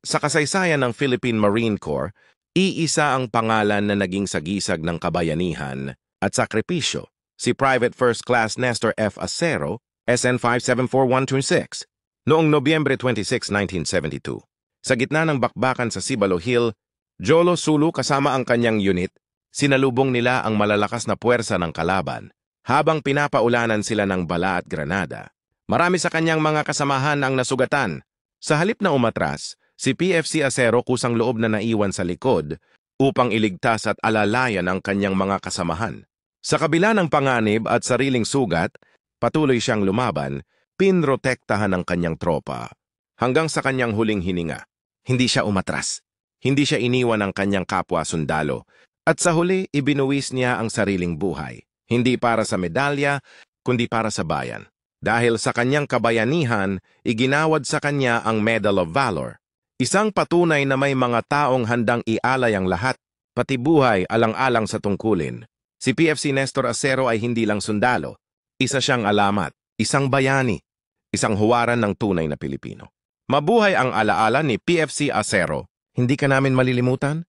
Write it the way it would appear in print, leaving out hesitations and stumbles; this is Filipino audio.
Sa kasaysayan ng Philippine Marine Corps, iisa ang pangalan na naging sagisag ng kabayanihan at sakripisyo, si Private First Class Nestor F. Acero, SN 574-126, noong Nobyembre 26, 1972. Sa gitna ng bakbakan sa Cibalo Hill, Jolo Sulu kasama ang kanyang unit, sinalubong nila ang malalakas na puwersa ng kalaban habang pinapaulanan sila ng bala at granada. Marami sa kanyang mga kasamahan ang nasugatan. Sa halip na umatras, si PFC Acero kusang loob na naiwan sa likod upang iligtas at alalayan ang kanyang mga kasamahan. Sa kabila ng panganib at sariling sugat, patuloy siyang lumaban, pinrotektahan ng kanyang tropa. Hanggang sa kanyang huling hininga, hindi siya umatras. Hindi siya iniwan ng kanyang kapwa sundalo. At sa huli, ibinuwis niya ang sariling buhay. Hindi para sa medalya, kundi para sa bayan. Dahil sa kanyang kabayanihan, iginawad sa kanya ang Medal of Valor. Isang patunay na may mga taong handang ialay ang lahat, pati buhay alang-alang sa tungkulin. Si PFC Nestor Acero ay hindi lang sundalo. Isa siyang alamat, isang bayani, isang huwaran ng tunay na Pilipino. Mabuhay ang alaala ni PFC Acero. Hindi ka namin malilimutan?